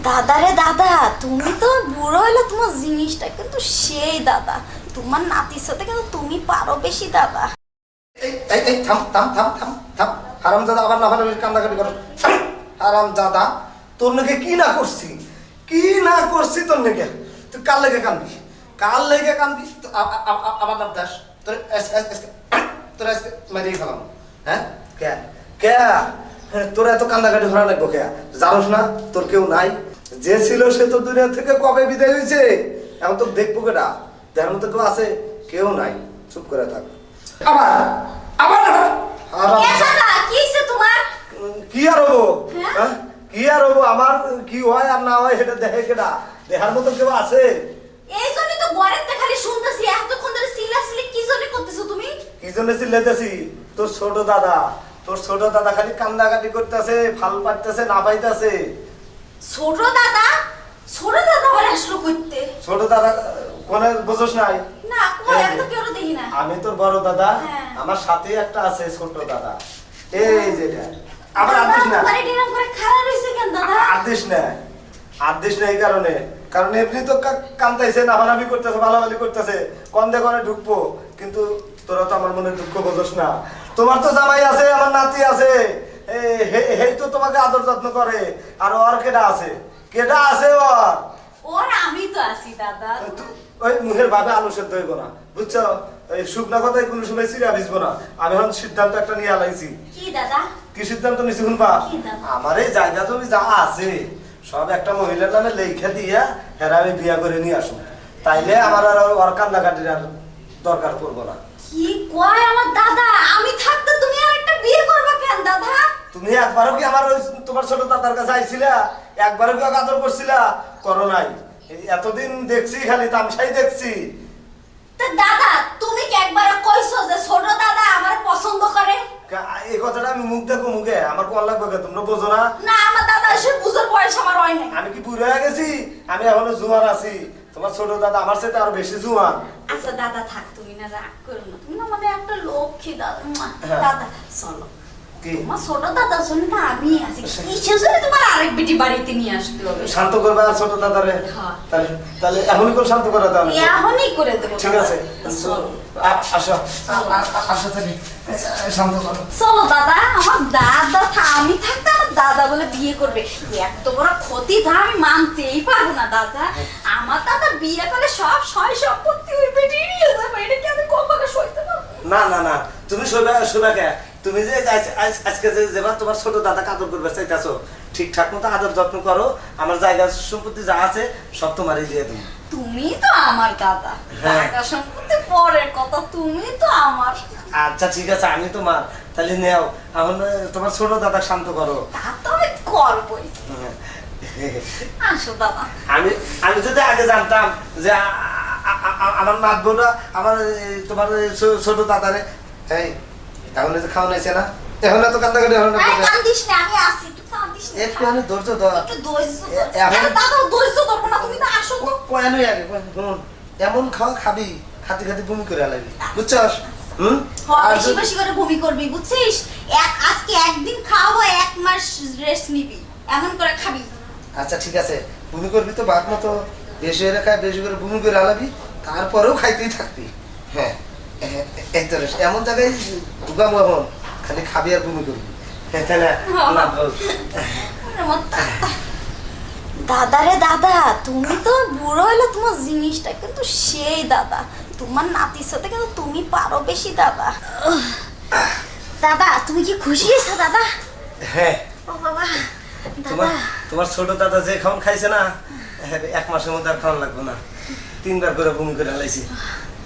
দাদা রে দাদা, তুমি তো বুড়ো হইলে তোমার জিনিসটা কিন্তু সেই দাদা, তোমার নাতির সাথে কিন্তু তুমি পারো বেশি দাদা। এই এই এই থাম থাম থাম থাম থাম, হারামজাদা আবার না ভালো কান্দাকাটি করো। হারামজাদা, তোর নাকি কি না করছি, কি না করছি তোর নাকি? তুই কার লেগে কান্দবি, কার লেগে কান্দবি? আবার নাম দাস তোর তোর আজকে মারিয়ে ফেলাম। হ্যাঁ কে কে তোর এত কান্দাকাটি ভরা লাগবো কে? জানোস না তোর কেউ নাই? যে ছিল সে তো দুনিয়া থেকে কবে বিদায় হয়েছে। এখন তো দেখবো কেটা? দেখার মতো কেউ আছে? কেউ নাই, চুপ করে থাক। আবার আবার কি হইছে তোমার? কি আর হবো? হ্যাঁ কি আর হবো? আমার কি হয় আর না হয় সেটা দেখে কেটা? দেখার মতো কেউ আছে? এই জন্যই তো ঘরেতে খালি শুনতেছি, এতক্ষণ ধরে চিল্লাচিল্লি কি জন্য করতেছো তুমি? কি জন্য চিল্লাইতেছি? তোর ছোট দাদা, তোর ছোট দাদা খালি কান্দাকাটি করতেছে, ফাল পাইতেছে, না পাইতেছে। ছোট দাদা? ছোট দাদা আবার আসলো করতে? ছোট দাদা কোনে বুঝোস নাই? না কই, আমি তো কেউ দেখি না। আমি তোর বড় দাদা, হ্যাঁ। আমার সাথে একটা আছে ছোট দাদা। এই যেটা আবার আদিস না, দাদা এরকম করে খারাপ হইছে কেন দাদা? আদিস না, আদিস না এই কারণে, কারণ এমনি তো কান্দাইছে, নাফানাফি করতেছে, ভালোভালি করতেছে, কন্দে কনে ঢুকবো, কিন্তু তোরা তো আমার মনে দুঃখ বোঝস না। তোমার তো জামাই আছে, আমার নাতি আছে, হেই তো তোমাকে আদর যত্ন করে। আর ওর কেডা আছে? কেডা আছে ওর? ওর আমি তো আছি দাদা। ওই মুখের ভাবে আলু সেদ্ধ হইব না, বুঝছো? এই শুকনা কথায় কোনো সময় চিরা ভিজবো না। আমি এখন সিদ্ধান্ত একটা নিয়ে আলাইছি। কি দাদা? কি সিদ্ধান্ত নিছি শুনবা? আমার এই জায়গা জমি যা আছে সব একটা মহিলার নামে লেখা দিয়া হেরা আমি বিয়া করে নিয়ে আসুন, তাইলে আমার আর ওর কান্দাকাটির আর দরকার পড়বো না। কি কয় আমার দাদা? আমি থাকতে তুমি আর একটা বিয়ে করবে কেন দাদা? তুমি একবারও কি আমার ওই তোমার ছোট দাদার কাছে আইছিলা? একবারও কি ওকে আদর করছিলা? করো নাই। এতদিন দেখছি খালি তামসাই দেখছি। তা দাদা তুমি কি একবার কইছো যে ছোট দাদা আমার পছন্দ করে? এই কথাটা আমি মুখ দেখো মুখে আমার কোন লাগবে? তোমরা বোঝো না? না আমার দাদা এসে বুঝার বয়স আমার হয় নাই। আমি কি বুড়ো হয়ে গেছি? আমি এখনো জুয়ান আছি। তোমার ছোট দাদা আমার সাথে আরো বেশি জুয়ান। আচ্ছা দাদা থাক, তুমি না রাগ করো না, তুমি না মানে একটা লক্ষ্মী দাদা। হ্যাঁ। দাদা চলো, কি তোমার ছোট দাদার জন্য না আমি আছি, কিসের জন্য তোমার আরেক বেটি বাড়িতে নিয়ে আসতে হবে? শান্ত করবে আর ছোট দাদারে? হ্যাঁ। তাহলে তাহলে এখনই করে শান্ত করে দাও। এখনই করে দেবো। ঠিক আছে, চলো। আসো আসো থাকি, শান্ত করো। চলো দাদা, আমার দাদা আমি থাকতে আমার দাদা বলে বিয়ে করবে, এত বড় ক্ষতি তো আমি মানতেই পারবো না দাদা। আমার দাদা বিয়ে করলে সব সয় সম্পত্তি ওই বেটি নিয়ে যাবে, এটা কি আমি কখনো সইতে পারবো? না না না, তুমি শোনা কে? তুমি যে আজকে যে যেবার তোমার ছোট দাদা আদর করবে চাইতেছো, ঠিকঠাক মতো আদর যত্ন করো। আমার জায়গা সম্পত্তি যা আছে সব তোমারই দিয়ে দেবো। তুমি তো আমার দাদা, টাকা সম্পত্তি পরের কথা, তুমি তো আমার। আচ্ছা ঠিক আছে, আমি তোমার, তাহলে নেও। এখন তোমার ছোট দাদা শান্ত করো। তা তো আমি করবোই। আসো দাদা। আমি আমি যদি আগে জানতাম যে আমার নাতবটা আমার তোমার ছোট দাদারে এই এখন যে খাওয়া নিয়েছে না, এখন এত কান্দাকাটি হবে না। কান্দিস না, আমি আছি, তুই কান্দিস না। একটু আমি ধৈর্য ধর। একটু ধৈর্য ধর। দাদা ধৈর্য ধরবো না, তুমি তো আসো তো। কয়ানোই আগে শুনুন, এমন খাওয়া খাবি খাতে খাতে বমি করে লাগবি, বুঝছস? বেশি বেশি করে বমি করবি, বুঝছিস? আজকে একদিন খাওয়াবো, 1 মাস রেস্ট নিবি, এমন করে খাবি। আচ্ছা ঠিক আছে, বমি করবি তো বাঘ মতো বেশি হয়ে খায়, বেশি করে বমি করে আলাবি, তারপরেও খাইতেই থাকবি। হ্যাঁ এই তো এমন জায়গায় ঢুকাবো, এখন খালি খাবি আর বমি করবি। দাদা রে দাদা, তুমি তো বুড়ো হইলে তোমার জিনিসটা কিন্তু সেই দাদা, তোমার নাতির সাথে কিন্তু তুমি পারো বেশি দাদা। দাদা তুমি কি খুশি হয়েছো দাদা? হ্যাঁ। ও বাবা তোমার দাদা, তোমার ছোট দাদা যে খাওয়ান খাইছে না, 1 মাসের মধ্যে আর খাওয়ান লাগবে না, 3 বার করে বমি করে আলাইছি।